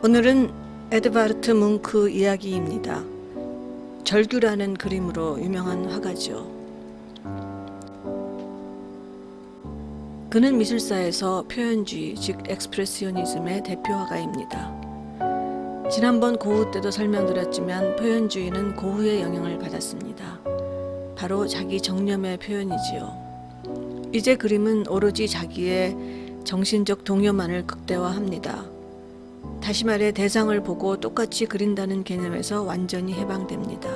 오늘은 에드바르트 뭉크 이야기입니다. 절규라는 그림으로 유명한 화가죠. 그는 미술사에서 표현주의, 즉 엑스프레시오니즘의 대표 화가입니다. 지난번 고흐 때도 설명드렸지만 표현주의는 고흐의 영향을 받았습니다. 바로 자기 정념의 표현이지요. 이제 그림은 오로지 자기의 정신적 동요만을 극대화합니다. 다시 말해 대상을 보고 똑같이 그린다는 개념에서 완전히 해방됩니다.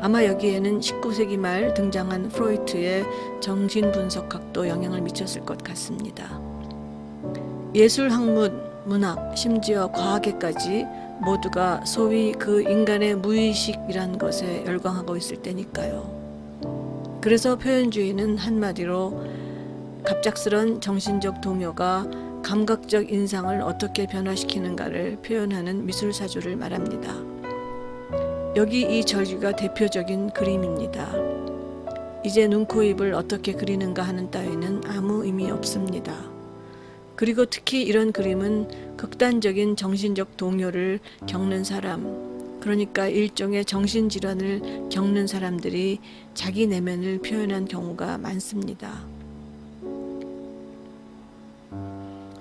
아마 여기에는 19세기 말 등장한 프로이트의 정신분석학도 영향을 미쳤을 것 같습니다. 예술, 학문, 문학, 심지어 과학에까지 모두가 소위 그 인간의 무의식이란 것에 열광하고 있을 때니까요. 그래서 표현주의는 한마디로 갑작스런 정신적 동요가 감각적 인상을 어떻게 변화시키는가를 표현하는 미술사조를 말합니다. 여기 이 절규가 대표적인 그림입니다. 이제 눈, 코, 입을 어떻게 그리는가 하는 따위는 아무 의미 없습니다. 그리고 특히 이런 그림은 극단적인 정신적 동요를 겪는 사람, 그러니까 일종의 정신질환을 겪는 사람들이 자기 내면을 표현한 경우가 많습니다.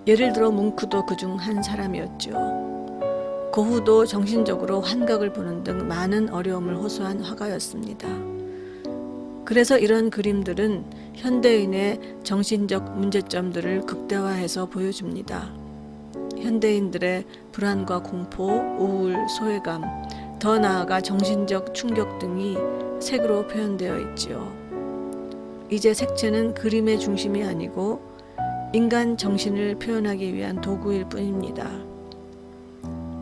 예를 들어 뭉크도 그중 한 사람이었죠. 고흐도 정신적으로 환각을 보는 등 많은 어려움을 호소한 화가였습니다. 그래서 이런 그림들은 현대인의 정신적 문제점들을 극대화해서 보여줍니다. 현대인들의 불안과 공포, 우울, 소외감, 더 나아가 정신적 충격 등이 색으로 표현되어 있지요. 이제 색채는 그림의 중심이 아니고 인간 정신을 표현하기 위한 도구일 뿐입니다.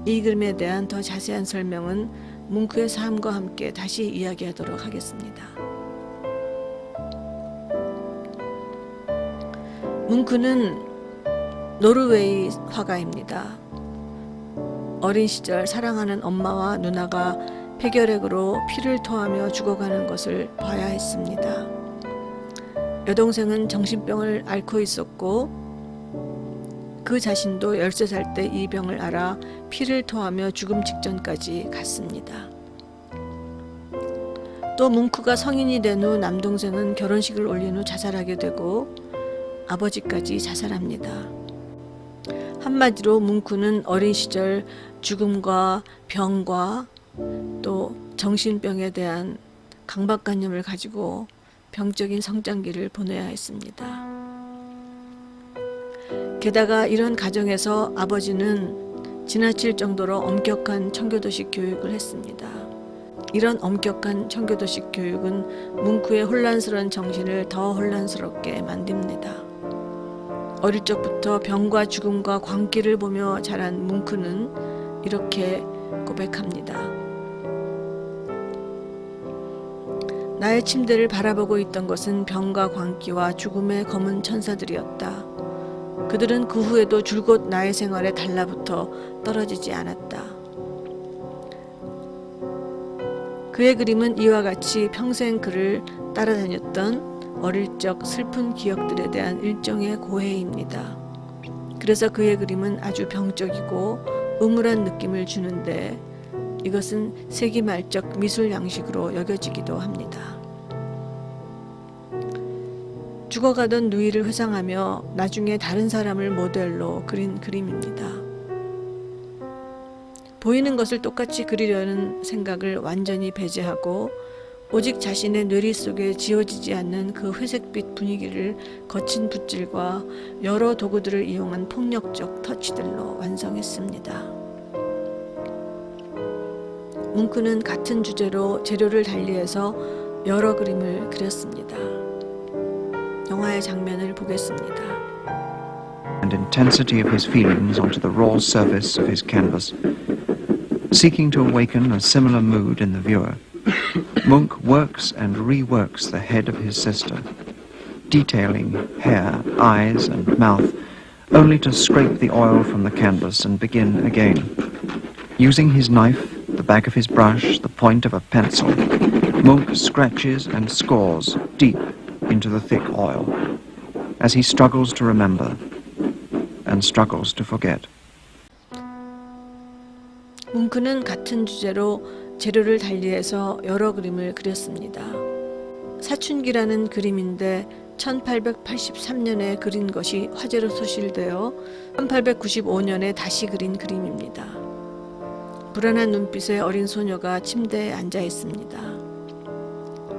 이 그림에 대한 더 자세한 설명은 뭉크의 삶과 함께 다시 이야기하도록 하겠습니다. 뭉크는 노르웨이 화가입니다. 어린 시절 사랑하는 엄마와 누나가 폐결핵으로 피를 토하며 죽어가는 것을 봐야 했습니다. 여동생은 정신병을 앓고 있었고 그 자신도 13살 때 이 병을 앓아 피를 토하며 죽음 직전까지 갔습니다. 또 뭉크가 성인이 된 후 남동생은 결혼식을 올린 후 자살하게 되고 아버지까지 자살합니다. 한마디로 뭉크는 어린 시절 죽음과 병과 또 정신병에 대한 강박관념을 가지고 병적인 성장기를 보내야 했습니다. 게다가 이런 가정에서 아버지는 지나칠 정도로 엄격한 청교도식 교육을 했습니다. 이런 엄격한 청교도식 교육은 뭉크의 혼란스러운 정신을 더 혼란스럽게 만듭니다. 어릴 적부터 병과 죽음과 광기를 보며 자란 뭉크는 이렇게 고백합니다. 나의 침대를 바라보고 있던 것은 병과 광기와 죽음의 검은 천사들이었다. 그들은 그 후에도 줄곧 나의 생활에 달라붙어 떨어지지 않았다. 그의 그림은 이와 같이 평생 그를 따라다녔던 어릴 적 슬픈 기억들에 대한 일종의 고해입니다. 그래서 그의 그림은 아주 병적이고 음울한 느낌을 주는데 이것은 세기 말적 미술 양식으로 여겨지기도 합니다. 죽어가던 누이를 회상하며 나중에 다른 사람을 모델로 그린 그림입니다. 보이는 것을 똑같이 그리려는 생각을 완전히 배제하고 오직 자신의 뇌리 속에 지워지지 않는 그 회색빛 분위기를 거친 붓질과 여러 도구들을 이용한 폭력적 터치들로 완성했습니다. 뭉크는 같은 주제로 재료를 달리해서 여러 그림을 그렸습니다. 영화의 장면을 보겠습니다. And intensity of his feelings onto the raw surface of his canvas, seeking to awaken a similar mood in the viewer. Munch works and reworks the head of his sister, detailing hair, eyes, and mouth, only to scrape the oil from the canvas and begin again. Using his knife, the back of his brush, the point of a pencil, Munch scratches and scores deep into the thick oil, as he struggles to remember and struggles to forget. 뭉크는 같은 주제로 재료를 달리해서 여러 그림을 그렸습니다. 사춘기라는 그림인데 1883년에 그린 것이 화재로 소실되어 1895년에 다시 그린 그림입니다. 불안한 눈빛의 어린 소녀가 침대에 앉아 있습니다.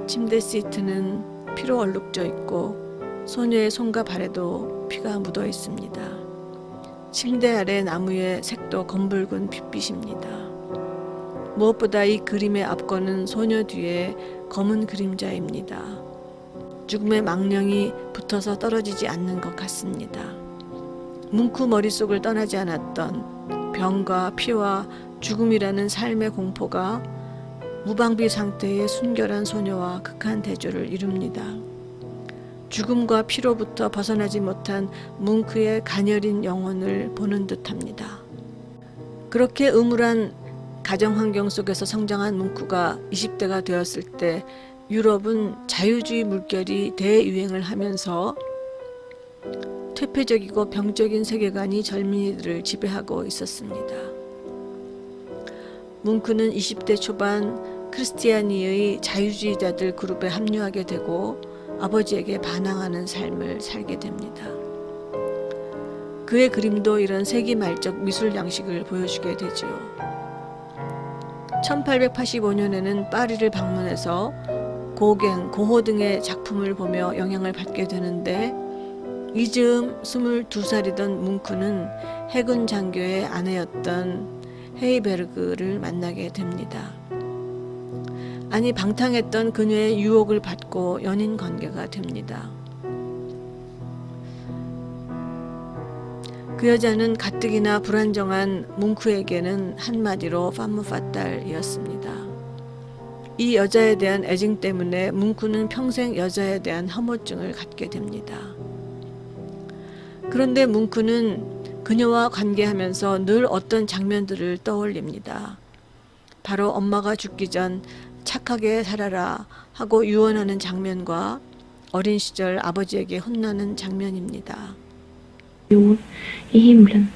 침대 시트는 피로 얼룩져 있고 소녀의 손과 발에도 피가 묻어 있습니다. 침대 아래 나무의 색도 검붉은 핏빛입니다. 무엇보다 이 그림의 앞권은 소녀 뒤에 검은 그림자입니다. 죽음의 망령이 붙어서 떨어지지 않는 것 같습니다. 뭉크 머릿속을 떠나지 않았던 병과 피와 죽음이라는 삶의 공포가 무방비 상태의 순결한 소녀와 극한 대조를 이룹니다. 죽음과 피로부터 벗어나지 못한 뭉크의 가녀린 영혼을 보는 듯합니다. 그렇게 음울한 가정환경 속에서 성장한 뭉크가 20대가 되었을 때 유럽은 자유주의 물결이 대유행을 하면서 퇴폐적이고 병적인 세계관이 젊은이들을 지배하고 있었습니다. 뭉크는 20대 초반 크리스티아니의 자유주의자들 그룹에 합류하게 되고 아버지에게 반항하는 삶을 살게 됩니다. 그의 그림도 이런 세기말적 미술 양식을 보여주게 되지요. 1885년에는 파리를 방문해서 고갱, 고호 등의 작품을 보며 영향을 받게 되는데 이 즈음 22살이던 뭉크는 해군 장교의 아내였던 헤이베르그를 만나게 됩니다. 아니 방탕했던 그녀의 유혹을 받고 연인 관계가 됩니다. 그 여자는 가뜩이나 불안정한 뭉크에게는 한마디로 파무 파탈이었습니다. 이 여자에 대한 애증 때문에 뭉크는 평생 여자에 대한 혐오증을 갖게 됩니다. 그런데 뭉크는 그녀와 관계하면서 늘 어떤 장면들을 떠올립니다. 바로 엄마가 죽기 전 착하게 살아라 하고 유언하는 장면과 어린 시절 아버지에게 혼나는 장면입니다. jord i himlen,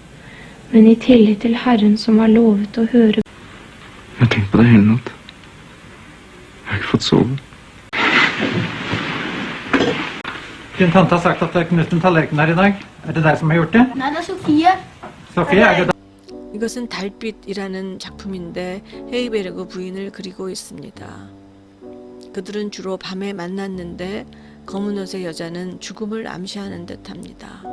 men i tillit till Herren som har lovet å høre. Jeg har tenkt på det hele natt. Jeg har ikke fått sove. Din tante har sagt at det er knust en tallerken her i dag. Er det deg som har gjort det? Nei, det er Sofie. Sofie, er det deg? 이것은 달빛이라는 작품인데 헤이베르그 부인을 그리고 있습니다. 그들은 주로 밤에 만났는데 검은 옷의 여자는 죽음을 암시하는 듯합니다.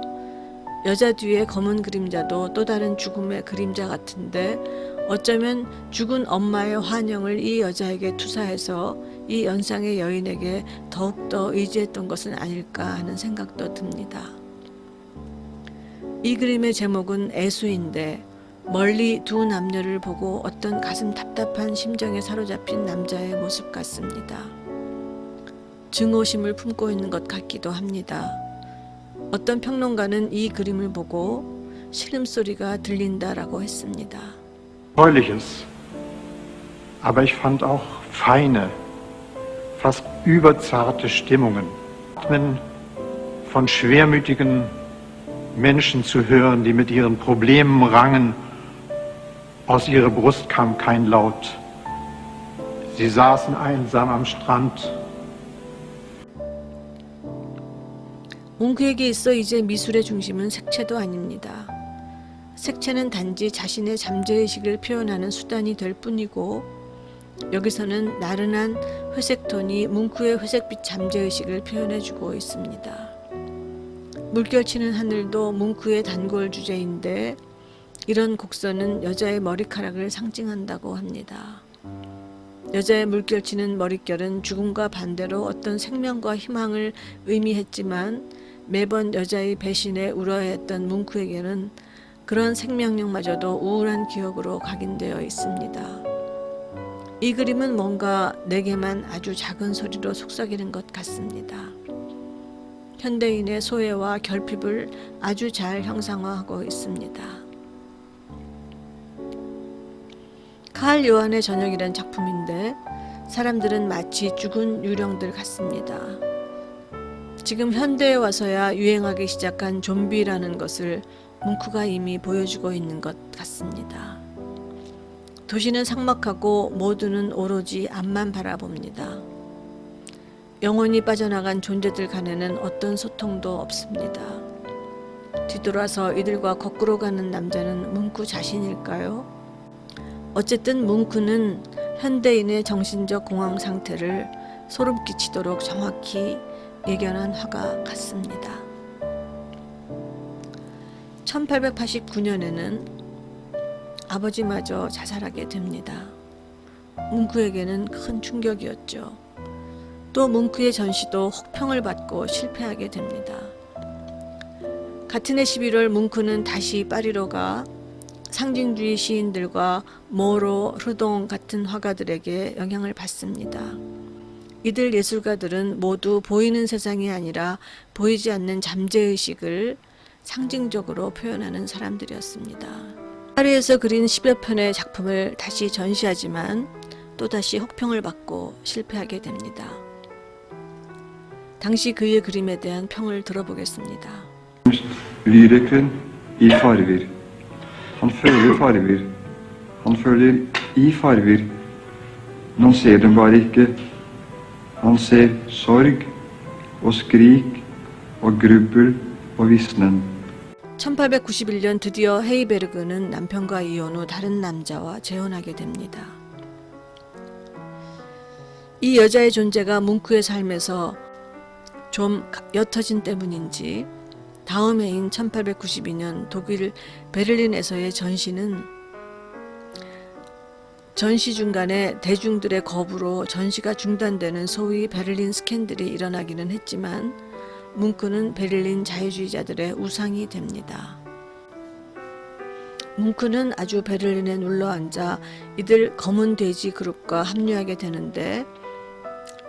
여자 뒤에 검은 그림자도 또 다른 죽음의 그림자 같은데 어쩌면 죽은 엄마의 환영을 이 여자에게 투사해서 이 연상의 여인에게 더욱더 의지했던 것은 아닐까 하는 생각도 듭니다. 이 그림의 제목은 애수인데 멀리 두 남녀를 보고 어떤 가슴 답답한 심정에 사로잡힌 남자의 모습 같습니다. 증오심을 품고 있는 것 같기도 합니다. 어떤 평론가는 이 그림을 보고 신음소리가 들린다라고 했습니다. Erfreuliches, aber ich fand auch feine, fast überzarte Stimmungen. Atmen von schwermütigen Menschen zu hören, die mit ihren Problemen rangen. Aus ihrer Brust kam kein Laut. Sie saßen einsam am Strand. 뭉크에게 있어 이제 미술의 중심은 색채도 아닙니다. 색채는 단지 자신의 잠재의식을 표현하는 수단이 될 뿐이고 여기서는 나른한 회색톤이 뭉크의 회색빛 잠재의식을 표현해주고 있습니다. 물결치는 하늘도 뭉크의 단골 주제인데 이런 곡선은 여자의 머리카락을 상징한다고 합니다. 여자의 물결치는 머릿결은 죽음과 반대로 어떤 생명과 희망을 의미했지만 매번 여자의 배신에 울어했던 뭉크에게는 그런 생명력마저도 우울한 기억으로 각인되어 있습니다. 이 그림은 뭔가 내게만 아주 작은 소리로 속삭이는 것 같습니다. 현대인의 소외와 결핍을 아주 잘 형상화하고 있습니다. 칼 요한의 저녁이란 작품인데 사람들은 마치 죽은 유령들 같습니다. 지금 현대에 와서야 유행하기 시작한 좀비라는 것을 뭉크가 이미 보여주고 있는 것 같습니다. 도시는 삭막하고 모두는 오로지 앞만 바라봅니다. 영혼이 빠져나간 존재들 간에는 어떤 소통도 없습니다. 뒤돌아서 이들과 거꾸로 가는 남자는 뭉크 자신일까요? 어쨌든 뭉크는 현대인의 정신적 공황 상태를 소름 끼치도록 정확히 예견한 화가 같습니다. 1889년에는 아버지마저 자살하게 됩니다. 뭉크에게는 큰 충격이었죠. 또 뭉크의 전시도 혹평을 받고 실패하게 됩니다. 같은 해 11월 뭉크는 다시 파리로 가 상징주의 시인들과 모로, 르동 같은 화가들에게 영향을 받습니다. 이들 예술가들은 모두 보이는 세상이 아니라 보이지 않는 잠재의식을 상징적으로 표현하는 사람들이었습니다. 파리에서 그린 10여 편의 작품을 다시 전시하지만 또다시 혹평을 받고 실패하게 됩니다. 당시 그의 그림에 대한 평을 들어보겠습니다. Lyrikeren i farver. Han føler farver. Han føler i farver. Men han ser dem bare ikke. Han ser sorg og skrik og grubbel og visnen. 1891년 드디어 헤이베르그는 남편과 이혼 후 다른 남자와 재혼하게 됩니다. 이 여자의 존재가 뭉크의 삶에서 좀 옅어진 때문인지 다음 해인 1892년 독일 베를린에서의 전시는 전시 중간에 대중들의 거부로 전시가 중단되는 소위 베를린 스캔들이 일어나기는 했지만 뭉크는 베를린 자유주의자들의 우상이 됩니다. 뭉크는 아주 베를린에 눌러앉아 이들 검은 돼지 그룹과 합류하게 되는데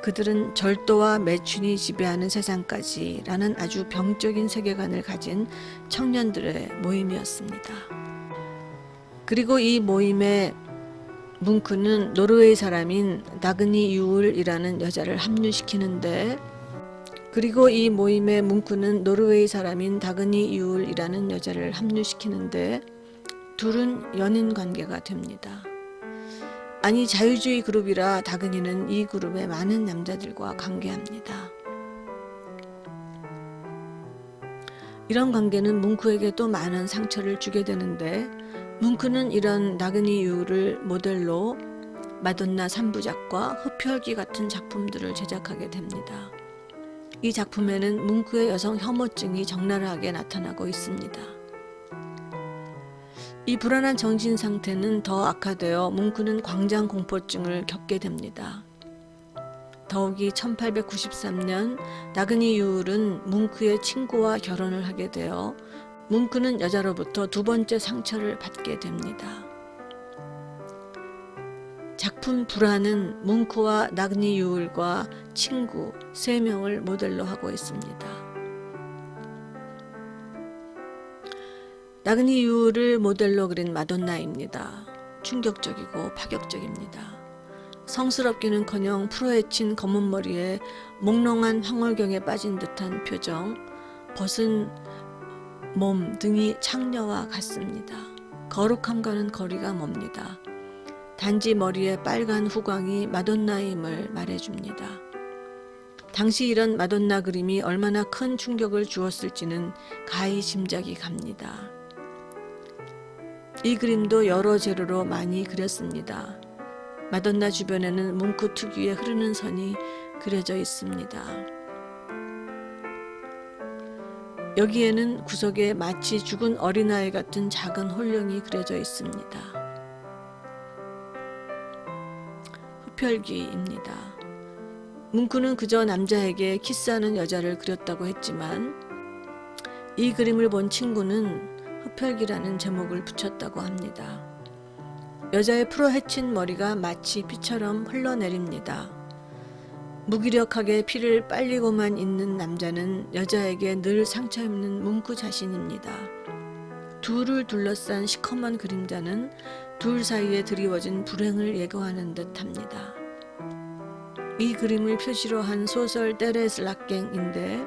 그들은 절도와 매춘이 지배하는 세상까지 라는 아주 병적인 세계관을 가진 청년들의 모임이었습니다. 그리고 이 모임에 뭉크는 노르웨이 사람인 다그니 유울이라는 여자를 합류시키는데 둘은 연인 관계가 됩니다. 아니 자유주의 그룹이라 다그니는 이 그룹의 많은 남자들과 관계합니다. 이런 관계는 뭉크에게 또 많은 상처를 주게 되는데 뭉크는 이런 다그니 유를 모델로 마돈나 3부작과 흡혈귀 같은 작품들을 제작하게 됩니다. 이 작품에는 뭉크의 여성 혐오증이 적나라하게 나타나고 있습니다. 이 불안한 정신 상태는 더 악화되어 뭉크는 광장 공포증을 겪게 됩니다. 더욱이 1893년 다그니 유울은 뭉크의 친구와 결혼을 하게 되어 뭉크는 여자로부터 두 번째 상처를 받게 됩니다. 작품 불안은 뭉크와 다그니 유울과 친구 3명을 모델로 하고 있습니다. 다그니 유울을 모델로 그린 마돈나입니다. 충격적이고 파격적입니다. 성스럽기는커녕 풀어헤친 검은 머리에 몽롱한 황홀경에 빠진 듯한 표정, 벗은 몸 등이 창녀와 같습니다. 거룩함과는 거리가 멉니다. 단지 머리에 빨간 후광이 마돈나임을 말해줍니다. 당시 이런 마돈나 그림이 얼마나 큰 충격을 주었을지는 가히 짐작이 갑니다. 이 그림도 여러 재료로 많이 그렸습니다. 마돈나 주변에는 뭉크 특유의 흐르는 선이 그려져 있습니다. 여기에는 구석에 마치 죽은 어린아이 같은 작은 홀령이 그려져 있습니다. 흡혈귀입니다. 뭉크는 그저 남자에게 키스하는 여자를 그렸다고 했지만 이 그림을 본 친구는 흡혈귀라는 제목을 붙였다고 합니다. 여자의 풀어헤친 머리가 마치 피처럼 흘러내립니다. 무기력하게 피를 빨리고만 있는 남자는 여자에게 늘 상처 입는 뭉크 자신입니다. 둘을 둘러싼 시커먼 그림자는 둘 사이에 드리워진 불행을 예고하는 듯합니다. 이 그림을 표지로 한 소설 테레스 락갱인데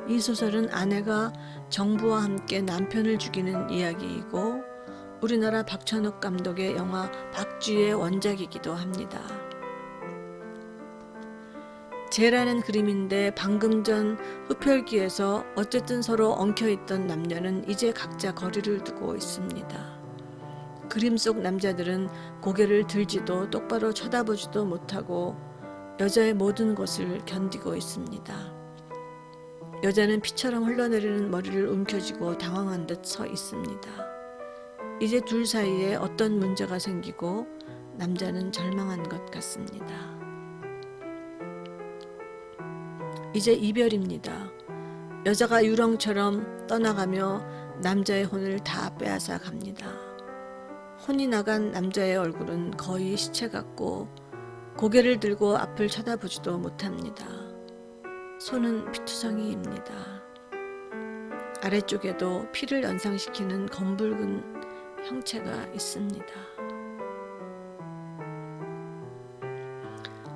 이 소설은 아내가 정부와 함께 남편을 죽이는 이야기이고 우리나라 박찬욱 감독의 영화 박쥐의 원작이기도 합니다. 재라는 그림인데 방금 전 흡혈귀에서 어쨌든 서로 엉켜있던 남녀는 이제 각자 거리를 두고 있습니다. 그림 속 남자들은 고개를 들지도 똑바로 쳐다보지도 못하고 여자의 모든 것을 견디고 있습니다. 여자는 피처럼 흘러내리는 머리를 움켜쥐고 당황한 듯 서 있습니다. 이제 둘 사이에 어떤 문제가 생기고 남자는 절망한 것 같습니다. 이제 이별입니다. 여자가 유령처럼 떠나가며 남자의 혼을 다 빼앗아 갑니다. 혼이 나간 남자의 얼굴은 거의 시체 같고 고개를 들고 앞을 쳐다보지도 못합니다. 손은 피투성이입니다. 아래쪽에도 피를 연상시키는 검붉은 형체가 있습니다.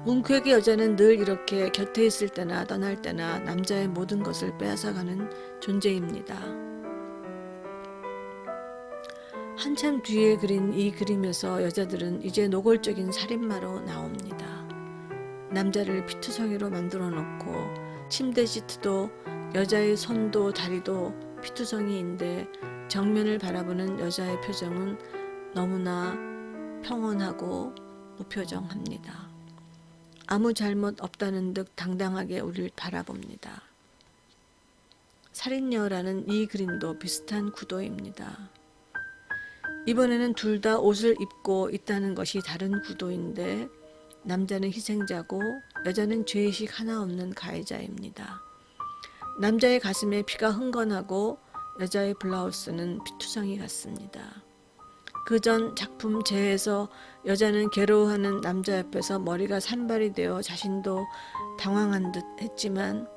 뭉크에게 여자는 늘 이렇게 곁에 있을 때나 떠날 때나 남자의 모든 것을 빼앗아가는 존재입니다. 한참 뒤에 그린 이 그림에서 여자들은 이제 노골적인 살인마로 나옵니다. 남자를 피투성이로 만들어 놓고 침대 시트도 여자의 손도 다리도 피투성이인데 정면을 바라보는 여자의 표정은 너무나 평온하고 무표정합니다. 아무 잘못 없다는 듯 당당하게 우리를 바라봅니다. 살인녀라는 이 그림도 비슷한 구도입니다. 이번에는 둘 다 옷을 입고 있다는 것이 다른 구도인데 남자는 희생자고 여자는 죄의식 하나 없는 가해자입니다. 남자의 가슴에 피가 흥건하고 여자의 블라우스는 피투성이 같습니다. 그전 작품 재에서 여자는 괴로워하는 남자 옆에서 머리가 산발이 되어 자신도 당황한 듯 했지만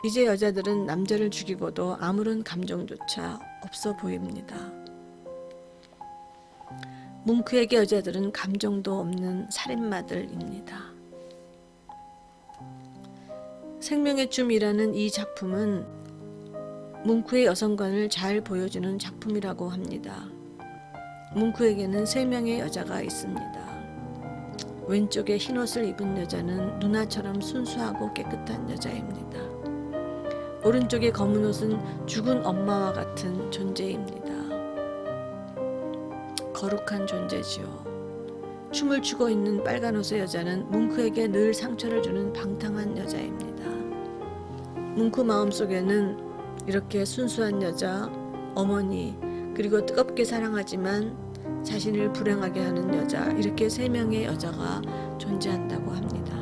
이제 여자들은 남자를 죽이고도 아무런 감정조차 없어 보입니다. 뭉크에게 여자들은 감정도 없는 살인마들입니다. 생명의 춤이라는 이 작품은 뭉크의 여성관을 잘 보여주는 작품이라고 합니다. 뭉크에게는 3명의 여자가 있습니다. 왼쪽에 흰옷을 입은 여자는 누나처럼 순수하고 깨끗한 여자입니다. 오른쪽에 검은 옷은 죽은 엄마와 같은 존재입니다. 거룩한 존재지요. 춤을 추고 있는 빨간 옷의 여자는 뭉크에게 늘 상처를 주는 방탕한 여자입니다. 뭉크 마음속에는 이렇게 순수한 여자, 어머니, 그리고 뜨겁게 사랑하지만 자신을 불행하게 하는 여자, 이렇게 3명의 여자가 존재한다고 합니다.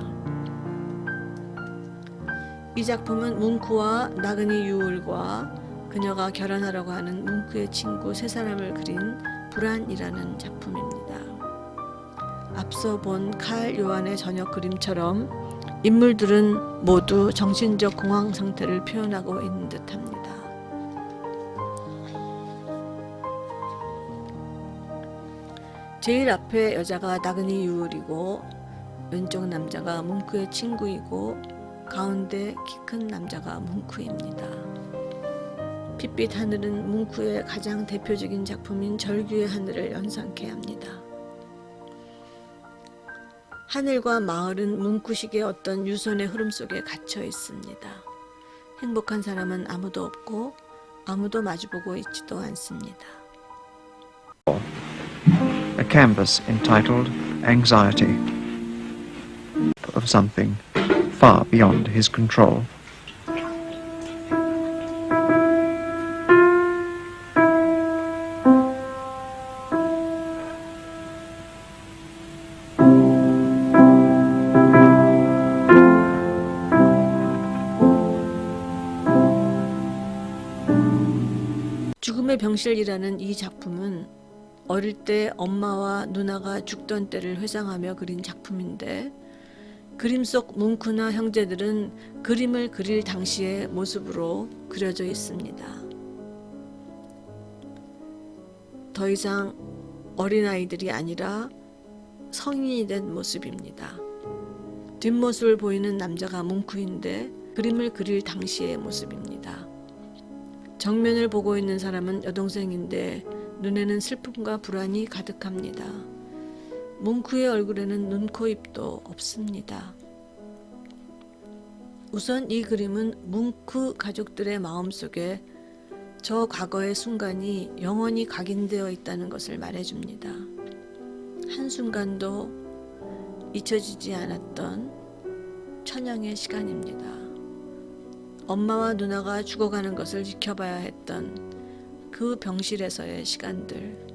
이 작품은 뭉크와 나그네 유울과 그녀가 결혼하려고 하는 뭉크의 친구 3사람을 그린 불안이라는 작품입니다. 앞서 본 칼 요한의 저녁 그림처럼 인물들은 모두 정신적 공황 상태를 표현하고 있는 듯합니다. 제일 앞에 여자가 나그네 유울이고 왼쪽 남자가 뭉크의 친구이고 가운데 키 큰 남자가 뭉크입니다. 핏빛 하늘은 뭉크의 가장 대표적인 작품인 절규의 하늘을 연상케 합니다. 하늘과 마을은 뭉크식의 어떤 유선의 흐름 속에 갇혀 있습니다. 행복한 사람은 아무도 없고 아무도 마주보고 있지도 않습니다. A canvas entitled Anxiety, of something far beyond his control. 죽음의 병실이라는 이 작품은 어릴 때 엄마와 누나가 죽던 때를 회상하며 그린 작품인데 그림 속 뭉크나 형제들은 그림을 그릴 당시의 모습으로 그려져 있습니다. 더 이상 어린아이들이 아니라 성인이 된 모습입니다. 뒷모습을 보이는 남자가 뭉크인데 그림을 그릴 당시의 모습입니다. 정면을 보고 있는 사람은 여동생인데 눈에는 슬픔과 불안이 가득합니다. 뭉크의 얼굴에는 눈, 코, 입도 없습니다. 우선 이 그림은 뭉크 가족들의 마음속에 저 과거의 순간이 영원히 각인되어 있다는 것을 말해줍니다. 한순간도 잊혀지지 않았던 천양의 시간입니다. 엄마와 누나가 죽어가는 것을 지켜봐야 했던 그 병실에서의 시간들.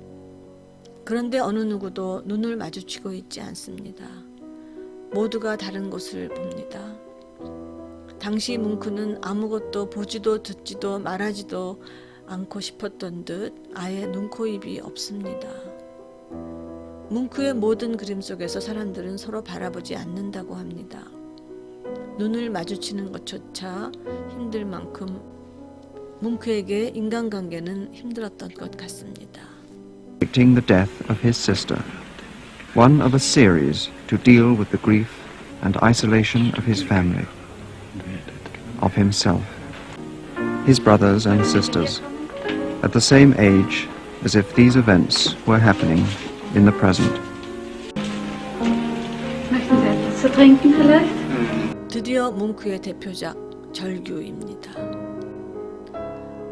그런데 어느 누구도 눈을 마주치고 있지 않습니다. 모두가 다른 곳을 봅니다. 당시 뭉크는 아무것도 보지도 듣지도 말하지도 않고 싶었던 듯 아예 눈, 코, 입이 없습니다. 뭉크의 모든 그림 속에서 사람들은 서로 바라보지 않는다고 합니다. 눈을 마주치는 것조차 힘들 만큼 뭉크에게 인간관계는 힘들었던 것 같습니다. Predicting the death of his sister, one of a series to deal with the grief and isolation of his family, of himself, his brothers and sisters, at the same age as if these events were happening in the present. Möchten Sie etwas zu trinken vielleicht? 드디어 뭉크의 대표작 절규입니다.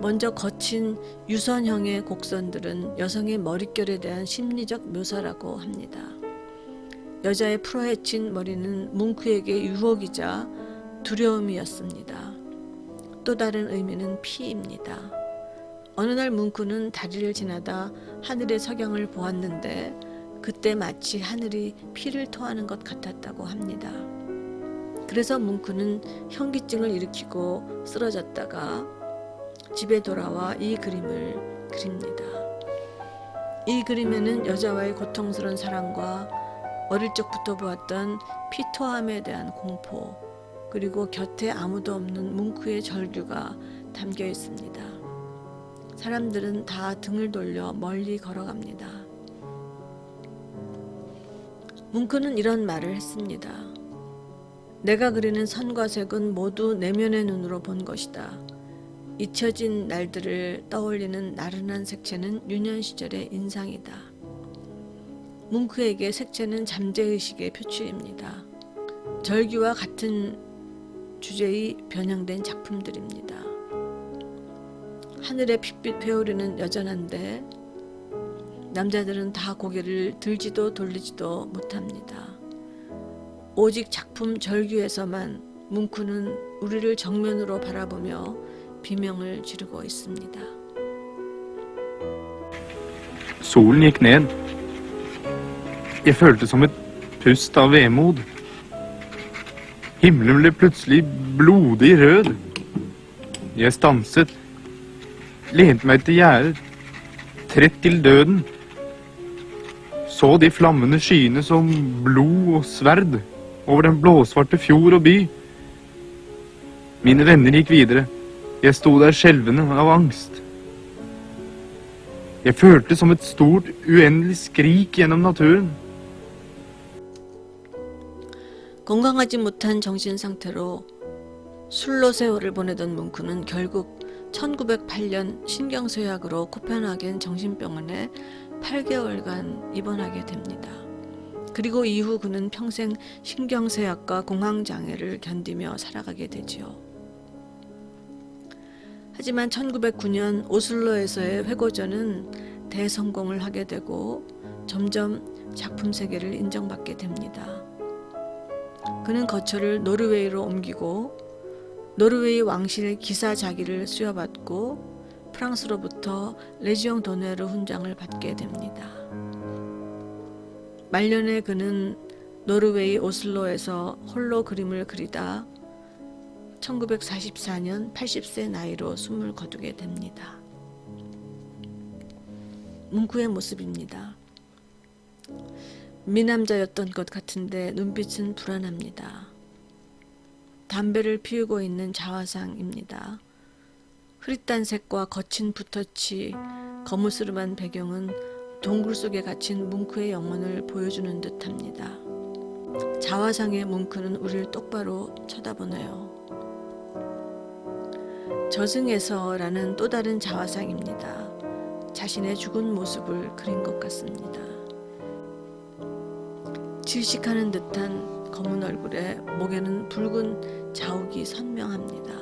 먼저 거친 유선형의 곡선들은 여성의 머릿결에 대한 심리적 묘사라고 합니다. 여자의 풀어헤친 머리는 뭉크에게 유혹이자 두려움이었습니다. 또 다른 의미는 피입니다. 어느 날 뭉크는 다리를 지나다 하늘의 석양을 보았는데 그때 마치 하늘이 피를 토하는 것 같았다고 합니다. 그래서 뭉크는 현기증을 일으키고 쓰러졌다가 집에 돌아와 이 그림을 그립니다. 이 그림에는 여자와의 고통스러운 사랑과 어릴 적부터 보았던 피토함에 대한 공포, 그리고 곁에 아무도 없는 뭉크의 절규가 담겨 있습니다. 사람들은 다 등을 돌려 멀리 걸어갑니다. 뭉크는 이런 말을 했습니다. 내가 그리는 선과 색은 모두 내면의 눈으로 본 것이다. 잊혀진 날들을 떠올리는 나른한 색채는 유년 시절의 인상이다. 뭉크에게 색채는 잠재의식의 표출입니다. 절규와 같은 주제의 변형된 작품들입니다. 하늘의 핏빛 배우리는 여전한데 남자들은 다 고개를 들지도 돌리지도 못합니다. 오직 작품 절규에서만 뭉크는 우리를 정면으로 바라보며 비명을 지르고 있습니다. Solen gikk ned. Jeg følte som et pust av vemod. Himmelen ble plutselig blodig rød. Jeg stanset, lente meg til gjerdet, trett til døden. Så de flammende skyene som blod og sverd over den blåsvarte fjord og by. Mine venner gikk videre. Jeg sto der skjelvende av angst. Jeg følte som et stort, uendelig skrik gjennom naturen. 건강하지 못한 정신 상태로 술로 세월을 보내던 뭉크는 결국 1908년 신경쇠약으로 코펜하겐 정신병원에 8개월간 입원하게 됩니다. 그리고 이후 그는 평생 신경쇠약과 공황장애를 견디며 살아가게 되지요. 하지만 1909년 오슬로에서의 회고전은 대성공을 하게 되고 점점 작품 세계를 인정받게 됩니다. 그는 거처를 노르웨이로 옮기고 노르웨이 왕실 기사 자기를 수여받고 프랑스로부터 레지옹 도네르 훈장을 받게 됩니다. 말년에 그는 노르웨이 오슬로에서 홀로 그림을 그리다 1944년 80세 나이로 숨을 거두게 됩니다. 뭉크의 모습입니다. 미남자였던 것 같은데 눈빛은 불안합니다. 담배를 피우고 있는 자화상입니다. 흐릿한 색과 거친 붓터치, 거무스름한 배경은 동굴 속에 갇힌 뭉크의 영혼을 보여주는 듯합니다. 자화상의 뭉크는 우리를 똑바로 쳐다보네요. 저승에서라는 또 다른 자화상입니다. 자신의 죽은 모습을 그린 것 같습니다. 질식하는 듯한 검은 얼굴에 목에는 붉은 자욱이 선명합니다.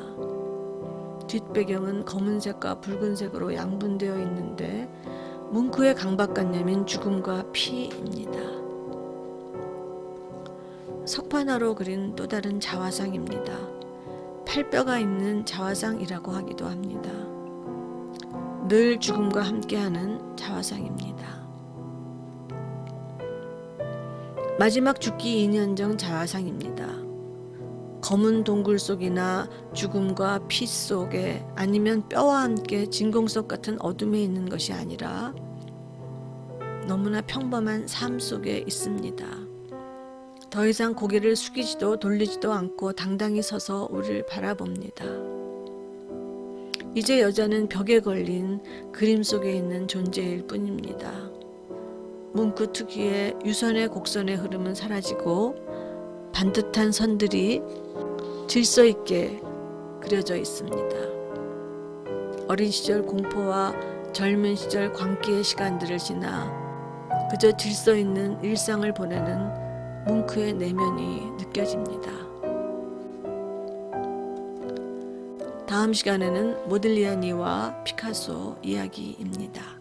뒷배경은 검은색과 붉은색으로 양분되어 있는데 뭉크의 강박관념인 죽음과 피입니다. 석판화로 그린 또 다른 자화상입니다. 팔뼈가 있는 자화상이라고 하기도 합니다. 늘 죽음과 함께하는 자화상입니다. 마지막 죽기 2년 전 자화상입니다. 검은 동굴 속이나 죽음과 피 속에 아니면 뼈와 함께 진공석 같은 어둠에 있는 것이 아니라 너무나 평범한 삶 속에 있습니다. 더 이상 고개를 숙이지도 돌리지도 않고 당당히 서서 우리를 바라봅니다. 이제 여자는 벽에 걸린 그림 속에 있는 존재일 뿐입니다. 뭉크 특유의 유선의 곡선의 흐름은 사라지고 반듯한 선들이 질서 있게 그려져 있습니다. 어린 시절 공포와 젊은 시절 광기의 시간들을 지나 그저 질서 있는 일상을 보내는 뭉크의 내면이 느껴집니다. 다음 시간에는 모딜리아니와 피카소 이야기입니다.